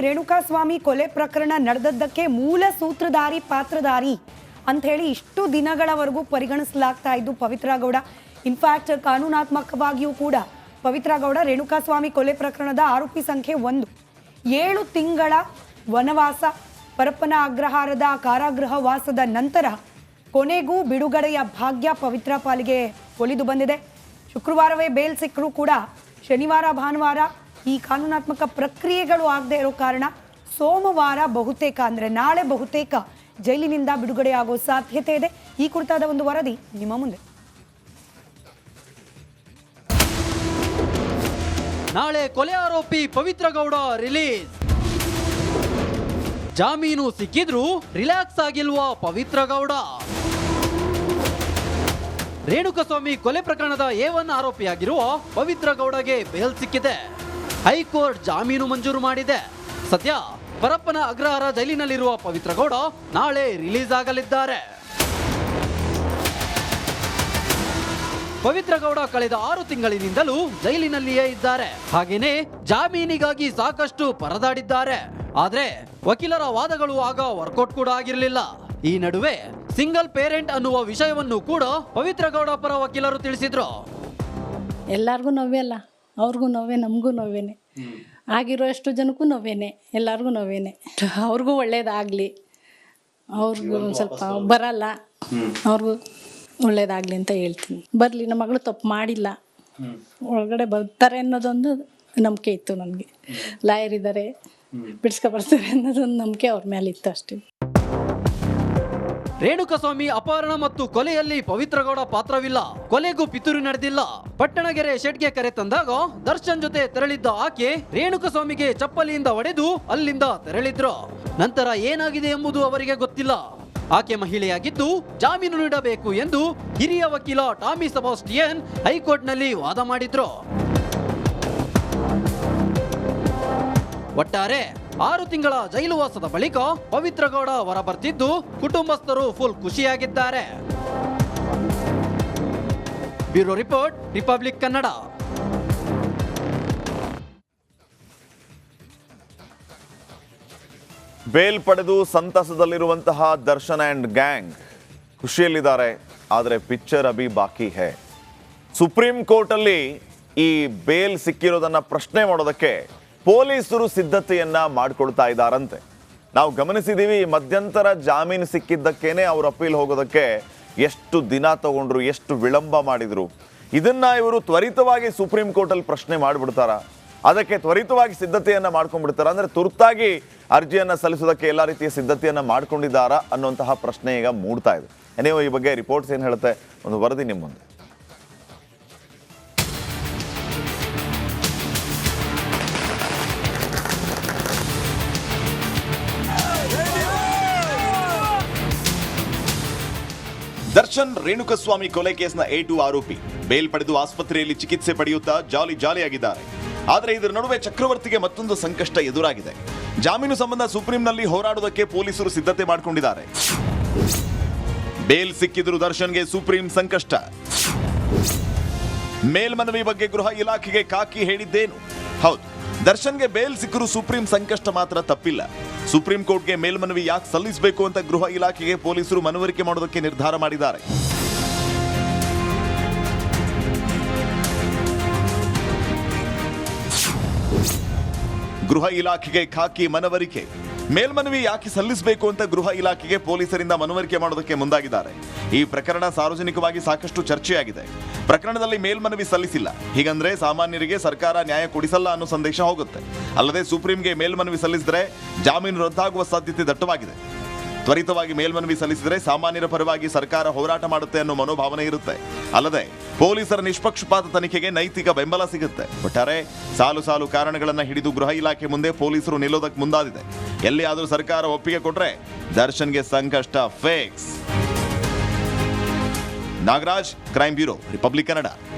ರೇಣುಕಾಸ್ವಾಮಿ ಕೊಲೆ ಪ್ರಕರಣ ನಡೆದದ್ದಕ್ಕೆ ಮೂಲ ಸೂತ್ರಧಾರಿ ಪಾತ್ರಧಾರಿ ಅಂತ ಹೇಳಿ ಇಷ್ಟು ದಿನಗಳವರೆಗೂ ಪರಿಗಣಿಸಲಾಗ್ತಾ ಇದ್ದು ಪವಿತ್ರ ಗೌಡ. ಇನ್ಫ್ಯಾಕ್ಟ್ ಕಾನೂನಾತ್ಮಕವಾಗಿಯೂ ಕೂಡ ಪವಿತ್ರ ಗೌಡ ರೇಣುಕಾಸ್ವಾಮಿ ಕೊಲೆ ಪ್ರಕರಣದ ಆರೋಪಿ ಸಂಖ್ಯೆ 1. 7 ತಿಂಗಳ ವನವಾಸ, ಪರಪ್ಪನ ಅಗ್ರಹಾರದ ಕಾರಾಗೃಹ ವಾಸದ ನಂತರ ಕೊನೆಗೂ ಬಿಡುಗಡೆಯ ಭಾಗ್ಯ ಪವಿತ್ರ ಪಾಲಿಗೆ ಒಲಿದು ಬಂದಿದೆ. ಶುಕ್ರವಾರವೇ ಬೇಲ್ ಸಿಕ್ಕರೂ ಕೂಡ ಶನಿವಾರ ಭಾನುವಾರ ಈ ಕಾನೂನಾತ್ಮಕ ಪ್ರಕ್ರಿಯೆಗಳು ಆಗದೆ ಇರೋ ಕಾರಣ ಸೋಮವಾರ ಬಹುತೇಕ ಅಂದರೆ ನಾಳೆ ಬಹುತೇಕ ಜೈಲಿನಿಂದ ಬಿಡುಗಡೆಯಾಗೋ ಸಾಧ್ಯತೆ ಇದೆ. ಈ ಕುರಿತಾದ ಒಂದು ವರದಿ ನಿಮ್ಮ ಮುಂದೆ. ನಾಳೆ ಕೊಲೆ ಆರೋಪಿ ಪವಿತ್ರ ಗೌಡ ರಿಲೀಸ್. ಜಾಮೀನು ಸಿಕ್ಕಿದ್ರೂ ರಿಲ್ಯಾಕ್ಸ್ ಆಗಿಲ್ವಾ ಪವಿತ್ರ ಗೌಡ? ರೇಣುಕಾಸ್ವಾಮಿ ಕೊಲೆ ಪ್ರಕರಣದ A1 ಆರೋಪಿಯಾಗಿರುವ ಪವಿತ್ರ ಗೌಡಗೆ ಬೇಲ್ ಸಿಕ್ಕಿದೆ. ಹೈಕೋರ್ಟ್ ಜಾಮೀನು ಮಂಜೂರು ಮಾಡಿದೆ. ಸದ್ಯ ಪರಪ್ಪನ ಅಗ್ರಹಾರ ಜೈಲಿನಲ್ಲಿರುವ ಪವಿತ್ರ ಗೌಡ ನಾಳೆ ರಿಲೀಸ್ ಆಗಲಿದ್ದಾರೆ. ಪವಿತ್ರ ಗೌಡ ಕಳೆದ 6 ತಿಂಗಳಿನಿಂದಲೂ ಜೈಲಿನಲ್ಲಿಯೇ ಇದ್ದಾರೆ. ಹಾಗೇನೆ ಜಾಮೀನಿಗಾಗಿ ಸಾಕಷ್ಟು ಪರದಾಡಿದ್ದಾರೆ. ಆದ್ರೆ ವಕೀಲರ ವಾದಗಳು ಆಗ ವರ್ಕೌಟ್ ಕೂಡ ಆಗಿರಲಿಲ್ಲ. ಈ ನಡುವೆ ಸಿಂಗಲ್ ಪೇರೆಂಟ್ ಅನ್ನುವ ವಿಷಯವನ್ನು ಕೂಡ ಪವಿತ್ರ ಗೌಡ ಪರ ವಕೀಲರು ತಿಳಿಸಿದ್ರು. ಎಲ್ಲರಿಗೂ ನೋವೇ ಅಲ್ಲ, ಅವ್ರಿಗೂ ನೋವೇ, ನಮಗೂ ನೋವೇನೆ, ಆಗಿರೋ ಎಷ್ಟು ಜನಕ್ಕೂ ನೋವೇನೆ, ಎಲ್ಲರಿಗೂ ನೋವೇನೆ. ಅವ್ರಿಗೂ ಒಳ್ಳೇದಾಗಲಿ, ಅವ್ರಿಗೂ ಸ್ವಲ್ಪ ಬರಲ್ಲ, ಅವ್ರಿಗೂ ಒಳ್ಳೇದಾಗಲಿ ಅಂತ ಹೇಳ್ತೀನಿ. ಬರಲಿ, ನಮ್ಮ ಮಗಳು ತಪ್ಪು ಮಾಡಿಲ್ಲ, ಒಳಗಡೆ ಬರ್ತಾರೆ ಅನ್ನೋದೊಂದು ನಂಬಿಕೆ ಇತ್ತು ನನಗೆ. ಲಾಯರ್ ಇದ್ದಾರೆ, ಬಿಡಿಸ್ಕೊಬರ್ತಾರೆ ಅನ್ನೋದೊಂದು ನಂಬಿಕೆ ಅವ್ರ ಮೇಲೆ ಇತ್ತು ಅಷ್ಟೇ. ರೇಣುಕಾಸ್ವಾಮಿ ಅಪಹರಣ ಮತ್ತು ಕೊಲೆಯಲ್ಲಿ ಪವಿತ್ರ ಗೌಡ ಪಾತ್ರವಿಲ್ಲ. ಕೊಲೆಗೂ ಪಿತೂರಿ ನಡೆದಿಲ್ಲ. ಪಟ್ಟಣಗೆರೆ ಶೆಡ್ಗೆ ಕರೆ ತಂದಾಗ ದರ್ಶನ್ ಜೊತೆ ತೆರಳಿದ್ದ ಆಕೆ ರೇಣುಕಾಸ್ವಾಮಿಗೆ ಚಪ್ಪಲಿಯಿಂದ ಹೊಡೆದು ಅಲ್ಲಿಂದ ತೆರಳಿದ್ರು. ನಂತರ ಏನಾಗಿದೆ ಎಂಬುದು ಅವರಿಗೆ ಗೊತ್ತಿಲ್ಲ. ಆಕೆ ಮಹಿಳೆಯಾಗಿದ್ದು ಜಾಮೀನು ನೀಡಬೇಕು ಎಂದು ಹಿರಿಯ ವಕೀಲ ಟಾಮಿ ಸೆಬಾಸ್ಟಿಯನ್ ಹೈಕೋರ್ಟ್ನಲ್ಲಿ ವಾದ ಮಾಡಿದ್ರು. ಒಟ್ಟಾರೆ 6 ತಿಂಗಳ ಜೈಲುವಾಸದ ಬಳಿಕ ಪವಿತ್ರ ಗೌಡ ಹೊರಬರ್ತಿದ್ದು ಕುಟುಂಬಸ್ಥರು ಫುಲ್ ಖುಷಿಯಾಗಿದ್ದಾರೆ. Bureau report, republic Kannada. Bail ಪಡೆದು ಸಂತಸದಲ್ಲಿರುವಂತಹ ದರ್ಶನ್ ಅಂಡ್ ಗ್ಯಾಂಗ್ ಖುಷಿಯಲ್ಲಿದ್ದಾರೆ. ಆದರೆ ಪಿಕ್ಚರ್ ಅಭಿ ಬಾಕಿ ಹೈ. ಸುಪ್ರೀಂ ಕೋರ್ಟ್ ಅಲ್ಲಿ ಈ ಬೇಲ್ ಸಿಕ್ಕಿರೋದನ್ನ ಪ್ರಶ್ನೆ ಮಾಡೋದಕ್ಕೆ ಪೊಲೀಸರು ಸಿದ್ಧತೆಯನ್ನ ಮಾಡಿಕೊಳ್ತಾ ಇದ್ದಾರಂತೆ. ನಾವು ಗಮನಿಸಿದೀವಿ, ಮಧ್ಯಂತರ ಜಾಮೀನು ಸಿಕ್ಕಿದ್ದಕ್ಕೇನೆ ಅವ್ರು ಅಪೀಲ್ ಹೋಗೋದಕ್ಕೆ ಎಷ್ಟು ದಿನ ತಗೊಂಡ್ರು, ಎಷ್ಟು ವಿಳಂಬ ಮಾಡಿದ್ರು. ಇದನ್ನ ಇವರು ತ್ವರಿತವಾಗಿ ಸುಪ್ರೀಂ ಕೋರ್ಟಲ್ಲಿ ಪ್ರಶ್ನೆ ಮಾಡಿಬಿಡ್ತಾರ, ಅದಕ್ಕೆ ತ್ವರಿತವಾಗಿ ಸಿದ್ಧತೆಯನ್ನ ಮಾಡ್ಕೊಂಡ್ಬಿಡ್ತಾರ, ಅಂದ್ರೆ ತುರ್ತಾಗಿ ಅರ್ಜಿಯನ್ನ ಸಲ್ಲಿಸೋದಕ್ಕೆ ಎಲ್ಲ ರೀತಿಯ ಸಿದ್ಧತೆಯನ್ನ ಮಾಡ್ಕೊಂಡಿದ್ದಾರಾ ಅನ್ನುವಂತಹ ಪ್ರಶ್ನೆ ಈಗ ಮೂಡ್ತಾ ಇದೆ. ನೀವು ಈ ಬಗ್ಗೆ ರಿಪೋರ್ಟ್ಸ್ ಏನು ಹೇಳುತ್ತೆ, ಒಂದು ವರದಿ ನಿಮ್ಮ ಮುಂದೆ. ದರ್ಶನ್ ರೇಣುಕಾಸ್ವಾಮಿ ಕೊಲೆ ಕೇಸ್ನ A2 ಆರೋಪಿ ಬೇಲ್ ಪಡೆದು ಆಸ್ಪತ್ರೆಯಲ್ಲಿ ಚಿಕಿತ್ಸೆ ಪಡೆಯುತ್ತಾ ಜಾಲಿಯಾಗಿದ್ದಾರೆ. ಆದರೆ ಇದರ ನಡುವೆ ಚಕ್ರವರ್ತಿಗೆ ಮತ್ತೊಂದು ಸಂಕಷ್ಟ ಎದುರಾಗಿದೆ. ಜಾಮೀನು ಸಂಬಂಧ ಸುಪ್ರೀಂನಲ್ಲಿ ಹೋರಾಡುವುದಕ್ಕೆ ಪೊಲೀಸರು ಸಿದ್ಧತೆ ಮಾಡಿಕೊಂಡಿದ್ದಾರೆ. ಬೇಲ್ ಸಿಕ್ಕಿದ್ರು ದರ್ಶನ್ಗೆ ಸುಪ್ರೀಂ ಸಂಕಷ್ಟ. ಮೇಲ್ಮನವಿ ಬಗ್ಗೆ ಗೃಹ ಇಲಾಖೆಗೆ ಕಾಕಿ ಹೇಳಿದ್ದೇನು? ಹೌದು, ದರ್ಶನ್ಗೆ ಬೇಲ್ ಸಿಕ್ಕರೂ ಸುಪ್ರೀಂ ಸಂಕಷ್ಟ ಮಾತ್ರ ತಪ್ಪಿಲ್ಲ. ಸುಪ್ರೀಂ ಕೋರ್ಟ್ಗೆ ಮೇಲ್ಮನವಿ ಯಾಕೆ ಸಲ್ಲಿಸಬೇಕು ಅಂತ ಗೃಹ ಇಲಾಖೆಗೆ ಪೊಲೀಸರು ಮನವರಿಕೆ ಮಾಡೋದಕ್ಕೆ ನಿರ್ಧಾರ ಮಾಡಿದ್ದಾರೆ. ಗೃಹ ಇಲಾಖೆಗೆ ಖಾಕಿ ಮನವರಿಕೆ. ಮೇಲ್ಮನವಿ ಯಾಕೆ ಸಲ್ಲಿಸಬೇಕು ಅಂತ ಗೃಹ ಇಲಾಖೆಗೆ ಪೊಲೀಸರಿಂದ ಮನವರಿಕೆ ಮಾಡೋದಕ್ಕೆ ಮುಂದಾಗಿದ್ದಾರೆ. ಈ ಪ್ರಕರಣ ಸಾರ್ವಜನಿಕವಾಗಿ ಸಾಕಷ್ಟು ಚರ್ಚೆಯಾಗಿದೆ. ಪ್ರಕರಣದಲ್ಲಿ ಮೇಲ್ಮನವಿ ಸಲ್ಲಿಸಿಲ್ಲ, ಹೀಗಂದ್ರೆ ಸಾಮಾನ್ಯರಿಗೆ ಸರ್ಕಾರ ನ್ಯಾಯ ಕೊಡಿಸಲ್ಲ ಅನ್ನೋ ಸಂದೇಶ ಹೋಗುತ್ತೆ. ಅಲ್ಲದೆ ಸುಪ್ರೀಂಗೆ ಮೇಲ್ಮನವಿ ಸಲ್ಲಿಸಿದ್ರೆ ಜಾಮೀನು ರದ್ದಾಗುವ ಸಾಧ್ಯತೆ ದಟ್ಟವಾಗಿದೆ. ತ್ವರಿತವಾಗಿ ಮೇಲ್ಮನವಿ ಸಲ್ಲಿಸಿದರೆ ಸಾಮಾನ್ಯರ ಪರವಾಗಿ ಸರ್ಕಾರ ಹೋರಾಟ ಮಾಡುತ್ತೆ ಅನ್ನೋ ಮನೋಭಾವನೆ ಇರುತ್ತೆ. ಅಲ್ಲದೆ ಪೊಲೀಸರ ನಿಷ್ಪಕ್ಷಪಾತ ತನಿಖೆಗೆ ನೈತಿಕ ಬೆಂಬಲ ಸಿಗುತ್ತೆ. ಒಟ್ಟಾರೆ ಸಾಲು ಕಾರಣಗಳನ್ನ ಹಿಡಿದು ಗೃಹ ಇಲಾಖೆ ಮುಂದೆ ಪೊಲೀಸರು ನಿಲ್ಲೋದಕ್ಕೆ ಮುಂದಾಗಿದೆ. ಎಲ್ಲಿಯಾದರೂ ಸರ್ಕಾರ ಒಪ್ಪಿಗೆ ಕೊಟ್ರೆ ದರ್ಶನ್ಗೆ ಸಂಕಷ್ಟ fix. Nagaraj, crime bureau, republic Kannada.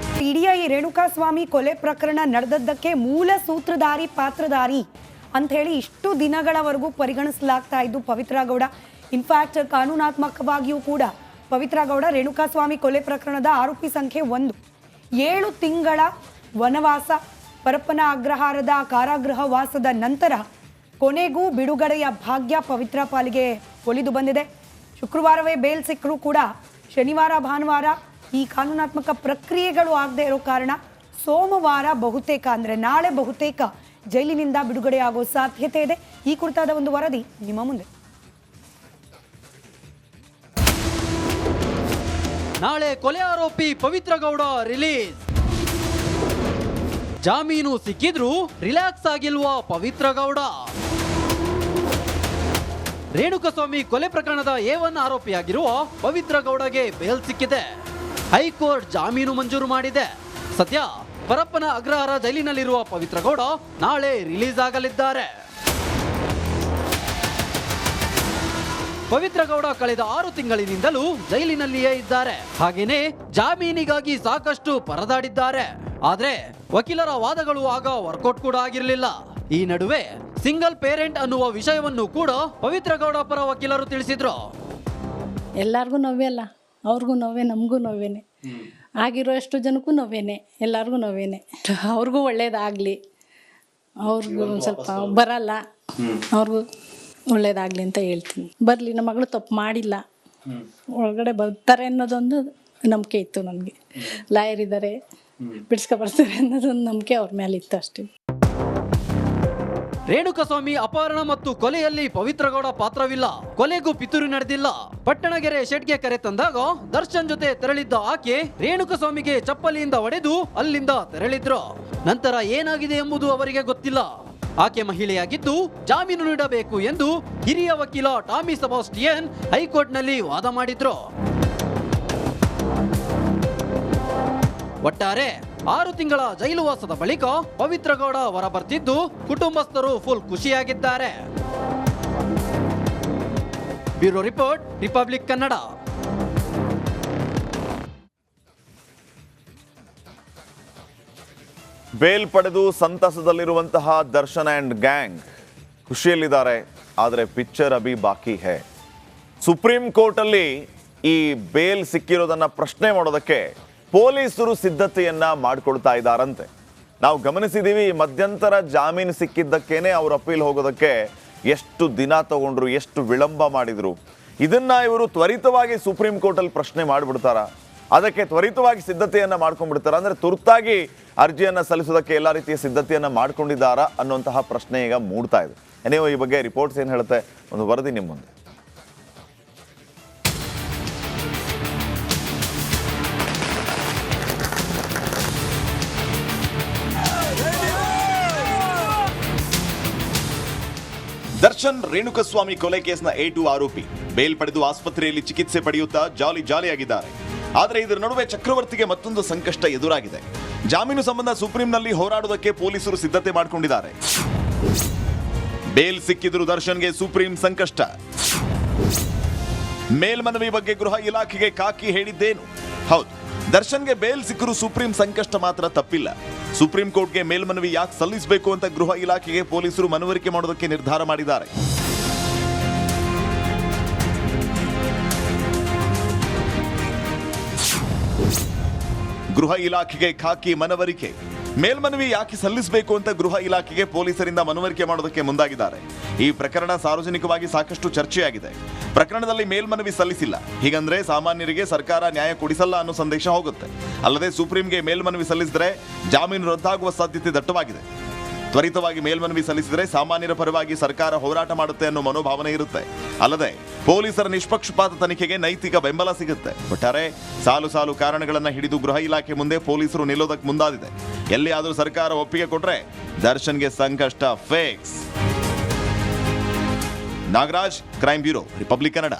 ಇಡೀ ಈ ರೇಣುಕಾಸ್ವಾಮಿ ಕೊಲೆ ಪ್ರಕರಣ ನಡೆದದ್ದಕ್ಕೆ ಮೂಲ ಸೂತ್ರಧಾರಿ ಪಾತ್ರಧಾರಿ ಅಂತ ಹೇಳಿ ಇಷ್ಟು ದಿನಗಳವರೆಗೂ ಪರಿಗಣಿಸಲಾಗ್ತಾ ಇದ್ದು ಪವಿತ್ರ ಗೌಡ. ಇನ್ಫ್ಯಾಕ್ಟ್ ಕಾನೂನಾತ್ಮಕವಾಗಿಯೂ ಕೂಡ ಪವಿತ್ರ ಗೌಡ ರೇಣುಕಾಸ್ವಾಮಿ ಕೊಲೆ ಪ್ರಕರಣದ ಆರೋಪಿ ಸಂಖ್ಯೆ 1. 7 ತಿಂಗಳ ವನವಾಸ, ಪರಪ್ಪನ ಅಗ್ರಹಾರದ ಕಾರಾಗೃಹ ವಾಸದ ನಂತರ ಕೊನೆಗೂ ಬಿಡುಗಡೆಯ ಭಾಗ್ಯ ಪವಿತ್ರ ಪಾಲಿಗೆ ಒಲಿದು ಬಂದಿದೆ. ಶುಕ್ರವಾರವೇ ಬೇಲ್ ಸಿಕ್ಕರೂ ಕೂಡ ಶನಿವಾರ ಭಾನುವಾರ ಈ ಕಾನೂನಾತ್ಮಕ ಪ್ರಕ್ರಿಯೆಗಳು ಆಗದೆ ಇರೋ ಕಾರಣ ಸೋಮವಾರ ಬಹುತೇಕ ಅಂದರೆ ನಾಳೆ ಬಹುತೇಕ ಜೈಲಿನಿಂದ ಬಿಡುಗಡೆಯಾಗೋ ಸಾಧ್ಯತೆ ಇದೆ. ಈ ಕುರಿತಾದ ಒಂದು ವರದಿ ನಿಮ್ಮ ಮುಂದೆ. ನಾಳೆ ಕೊಲೆ ಆರೋಪಿ ಪವಿತ್ರ ಗೌಡ ರಿಲೀಸ್. ಜಾಮೀನು ಸಿಕ್ಕಿದ್ರೂ ರಿಲ್ಯಾಕ್ಸ್ ಆಗಿಲ್ವಾ ಪವಿತ್ರ ಗೌಡ? ರೇಣುಕಸ್ವಾಮಿ ಕೊಲೆ ಪ್ರಕರಣದ A1 ಆರೋಪಿಯಾಗಿರುವ ಪವಿತ್ರ ಗೌಡಗೆ ಬೇಲ್ ಸಿಕ್ಕಿದೆ. ಹೈಕೋರ್ಟ್ ಜಾಮೀನು ಮಂಜೂರು ಮಾಡಿದೆ. ಸದ್ಯ ಪರಪ್ಪನ ಅಗ್ರಹಾರ ಜೈಲಿನಲ್ಲಿರುವ ಪವಿತ್ರ ಗೌಡ ನಾಳೆ ರಿಲೀಸ್ ಆಗಲಿದ್ದಾರೆ. ಪವಿತ್ರ ಗೌಡ ಕಳೆದ 6 ತಿಂಗಳಿನಿಂದಲೂ ಜೈಲಿನಲ್ಲಿಯೇ ಇದ್ದಾರೆ. ಹಾಗೇನೆ ಜಾಮೀನಿಗಾಗಿ ಸಾಕಷ್ಟು ಪರದಾಡಿದ್ದಾರೆ. ಆದ್ರೆ ವಕೀಲರ ವಾದಗಳು ಆಗ ವರ್ಕೌಟ್ ಕೂಡ ಆಗಿರಲಿಲ್ಲ. ಈ ನಡುವೆ ಸಿಂಗಲ್ ಪೇರೆಂಟ್ ಅನ್ನುವ ವಿಷಯವನ್ನು ಕೂಡ ಪವಿತ್ರ ಗೌಡ ಪರ ವಕೀಲರು ತಿಳಿಸಿದ್ರು. ಎಲ್ಲರಿಗೂ ನೋವೇ ಅಲ್ಲ, ಅವ್ರಿಗೂ ನೋವೇ, ನಮಗೂ ನೋವೇನೆ. ಆಗಿರೋ ಎಷ್ಟು ಜನಕ್ಕೂ ನೋವೇನೆ, ಎಲ್ಲರಿಗೂ ನೋವೇನೆ. ಅವ್ರಿಗೂ ಒಳ್ಳೇದಾಗಲಿ, ಅವ್ರಿಗೂ ಒಂದು ಸ್ವಲ್ಪ ಬರಲ್ಲ, ಅವ್ರಿಗೂ ಒಳ್ಳೇದಾಗಲಿ ಅಂತ ಹೇಳ್ತೀನಿ. ಬರಲಿ, ನಮ್ಮ ಮಗಳು ತಪ್ಪು ಮಾಡಿಲ್ಲ, ಒಳಗಡೆ ಬರ್ತಾರೆ ಅನ್ನೋದೊಂದು ನಂಬಿಕೆ ಇತ್ತು ನನಗೆ. ಲಾಯರ್ ಇದ್ದಾರೆ, ಬಿಡಿಸ್ಕೊ ಬರ್ತಾರೆ ಅನ್ನೋದೊಂದು ನಂಬಿಕೆ ಅವ್ರ ಮೇಲೆ ಇತ್ತು ಅಷ್ಟೇ. ರೇಣುಕಸ್ವಾಮಿ ಅಪಹರಣ ಮತ್ತು ಕೊಲೆಯಲ್ಲಿ ಪವಿತ್ರ ಗೌಡ ಪಾತ್ರವಿಲ್ಲ. ಕೊಲೆಗೂ ಪಿತೂರಿ ನಡೆದಿಲ್ಲ. ಪಟ್ಟಣಗೆರೆ ಶೆಡ್ಗೆ ಕರೆ ತಂದಾಗ ದರ್ಶನ್ ಜೊತೆ ತೆರಳಿದ್ದ ಆಕೆ ರೇಣುಕಸ್ವಾಮಿಗೆ ಚಪ್ಪಲಿಯಿಂದ ಹೊಡೆದು ಅಲ್ಲಿಂದ ತೆರಳಿದ್ರು. ನಂತರ ಏನಾಗಿದೆ ಎಂಬುದು ಅವರಿಗೆ ಗೊತ್ತಿಲ್ಲ. ಆಕೆ ಮಹಿಳೆಯಾಗಿದ್ದು ಜಾಮೀನು ನೀಡಬೇಕು ಎಂದು ಹಿರಿಯ ವಕೀಲ ಟಾಮಿ ಸೆಬಾಸ್ಟಿಯನ್ ಹೈಕೋರ್ಟ್ನಲ್ಲಿ ವಾದ ಮಾಡಿದ್ರು. ಒಟ್ಟಾರೆ 6 ತಿಂಗಳ ಜೈಲುವಾಸದ ಬಳಿಕ ಪವಿತ್ರ ಗೌಡ ಹೊರ ಬರ್ತಿದ್ದು ಕುಟುಂಬಸ್ಥರು ಫುಲ್ ಖುಷಿಯಾಗಿದ್ದಾರೆ. Bureau report, republic Kannada. Bail ಪಡೆದು ಸಂತಸದಲ್ಲಿರುವಂತಹ ದರ್ಶನ್ ಆ್ಯಂಡ್ ಗ್ಯಾಂಗ್ ಖುಷಿಯಲ್ಲಿದ್ದಾರೆ. ಆದರೆ ಪಿಕ್ಚರ್ ಅಭಿ ಬಾಕಿ ಹೈ. ಸುಪ್ರೀಂ ಕೋರ್ಟಲ್ಲಿ ಈ ಬೇಲ್ ಸಿಕ್ಕಿರೋದನ್ನ ಪ್ರಶ್ನೆ ಮಾಡೋದಕ್ಕೆ ಪೊಲೀಸರು ಸಿದ್ಧತೆಯನ್ನ ಮಾಡಿಕೊಳ್ತಾ ಇದ್ದಾರಂತೆ. ನಾವು ಗಮನಿಸಿದ್ದೀವಿ, ಮಧ್ಯಂತರ ಜಾಮೀನು ಸಿಕ್ಕಿದ್ದಕ್ಕೇನೆ ಅವ್ರು ಅಪೀಲ್ ಹೋಗೋದಕ್ಕೆ ಎಷ್ಟು ದಿನ ತಗೊಂಡ್ರು, ಎಷ್ಟು ವಿಳಂಬ ಮಾಡಿದ್ರು. ಇದನ್ನ ಇವರು ತ್ವರಿತವಾಗಿ ಸುಪ್ರೀಂ ಕೋರ್ಟಲ್ಲಿ ಪ್ರಶ್ನೆ ಮಾಡಿಬಿಡ್ತಾರ, ಅದಕ್ಕೆ ತ್ವರಿತವಾಗಿ ಸಿದ್ಧತೆಯನ್ನ ಮಾಡ್ಕೊಂಡ್ಬಿಡ್ತಾರ, ಅಂದ್ರೆ ತುರ್ತಾಗಿ ಅರ್ಜಿಯನ್ನ ಸಲ್ಲಿಸೋದಕ್ಕೆ ಎಲ್ಲ ರೀತಿಯ ಸಿದ್ಧತೆಯನ್ನ ಮಾಡ್ಕೊಂಡಿದ್ದಾರಾ ಅನ್ನುವಂತಹ ಪ್ರಶ್ನೆ ಈಗ ಮೂಡ್ತಾ ಇದೆ. ನೀವು ಈ ಬಗ್ಗೆ ರಿಪೋರ್ಟ್ಸ್ ಏನು ಹೇಳುತ್ತೆ, ಒಂದು ವರದಿ ನಿಮ್ಮ ಮುಂದೆ. ದರ್ಶನ್ ರೇಣುಕಸ್ವಾಮಿ ಕೊಲೆ ಕೇಸ್ನ A2 ಆರೋಪಿ ಬೇಲ್ ಪಡೆದು ಆಸ್ಪತ್ರೆಯಲ್ಲಿ ಚಿಕಿತ್ಸೆ ಪಡೆಯುತ್ತಾ ಜಾಲಿಯಾಗಿದ್ದಾರೆ. ಆದರೆ ಇದರ ನಡುವೆ ಚಕ್ರವರ್ತಿಗೆ ಮತ್ತೊಂದು ಸಂಕಷ್ಟ ಎದುರಾಗಿದೆ. ಜಾಮೀನು ಸಂಬಂಧ ಸುಪ್ರೀಂನಲ್ಲಿ ಹೋರಾಡುವುದಕ್ಕೆ ಪೊಲೀಸರು ಸಿದ್ಧತೆ ಮಾಡಿಕೊಂಡಿದ್ದಾರೆ. ಬೇಲ್ ಸಿಕ್ಕಿದ್ರು ದರ್ಶನ್ಗೆ ಸುಪ್ರೀಂ ಸಂಕಷ್ಟ. ಮೇಲ್ಮನವಿ ಬಗ್ಗೆ ಗೃಹ ಇಲಾಖೆಗೆ ಕಾಕಿ ಹೇಳಿದ್ದೇನು? ಹೌದು, ದರ್ಶನ್ಗೆ ಬೇಲ್ ಸಿಕ್ಕರೂ ಸುಪ್ರೀಂ ಸಂಕಷ್ಟ ಮಾತ್ರ ತಪ್ಪಿಲ್ಲ. ಸುಪ್ರೀಂ ಕೋರ್ಟ್ಗೆ ಮೇಲ್ಮನವಿ ಯಾಕೆ ಸಲ್ಲಿಸಬೇಕು ಅಂತ ಗೃಹ ಇಲಾಖೆಗೆ ಪೊಲೀಸರು ಮನವರಿಕೆ ಮಾಡೋದಕ್ಕೆ ನಿರ್ಧಾರ ಮಾಡಿದ್ದಾರೆ. ಗೃಹ ಇಲಾಖೆಗೆ ಖಾಕಿ ಮನವರಿಕೆ. ಮೇಲ್ಮನವಿ ಯಾಕೆ ಸಲ್ಲಿಸಬೇಕು ಅಂತ ಗೃಹ ಇಲಾಖೆಗೆ ಪೊಲೀಸರಿಂದ ಮನವರಿಕೆ ಮಾಡೋದಕ್ಕೆ ಮುಂದಾಗಿದ್ದಾರೆ. ಈ ಪ್ರಕರಣ ಸಾರ್ವಜನಿಕವಾಗಿ ಸಾಕಷ್ಟು ಚರ್ಚೆಯಾಗಿದೆ. ಪ್ರಕರಣದಲ್ಲಿ ಮೇಲ್ಮನವಿ ಸಲ್ಲಿಸಿಲ್ಲ, ಹೀಗಂದ್ರೆ ಸಾಮಾನ್ಯರಿಗೆ ಸರ್ಕಾರ ನ್ಯಾಯ ಕೊಡಿಸಲ್ಲ ಅನ್ನೋ ಸಂದೇಶ ಹೋಗುತ್ತೆ. ಅಲ್ಲದೆ ಸುಪ್ರೀಂಗೆ ಮೇಲ್ಮನವಿ ಸಲ್ಲಿಸಿದ್ರೆ ಜಾಮೀನು ರದ್ದಾಗುವ ಸಾಧ್ಯತೆ ದಟ್ಟವಾಗಿದೆ. ತ್ವರಿತವಾಗಿ ಮೇಲ್ಮನವಿ ಸಲ್ಲಿಸಿದರೆ ಸಾಮಾನ್ಯರ ಪರವಾಗಿ ಸರ್ಕಾರ ಹೋರಾಟ ಮಾಡುತ್ತೆ ಅನ್ನೋ ಮನೋಭಾವನೆ ಇರುತ್ತೆ. ಅಲ್ಲದೆ ಪೊಲೀಸರ ನಿಷ್ಪಕ್ಷಪಾತ ತನಿಖೆಗೆ ನೈತಿಕ ಬೆಂಬಲ ಸಿಗುತ್ತೆ. ಒಟ್ಟಾರೆ ಸಾಲು ಕಾರಣಗಳನ್ನ ಹಿಡಿದು ಗೃಹ ಇಲಾಖೆ ಮುಂದೆ ಪೊಲೀಸರು ನಿಲ್ಲೋದಕ್ಕೆ ಮುಂದಾಗಿದೆ. ಎಲ್ಲಿಯಾದರೂ ಸರ್ಕಾರ ಒಪ್ಪಿಗೆ ಕೊಟ್ರೆ ದರ್ಶನ್ಗೆ ಸಂಕಷ್ಟ fix. Nagaraj, crime bureau, republic Kannada.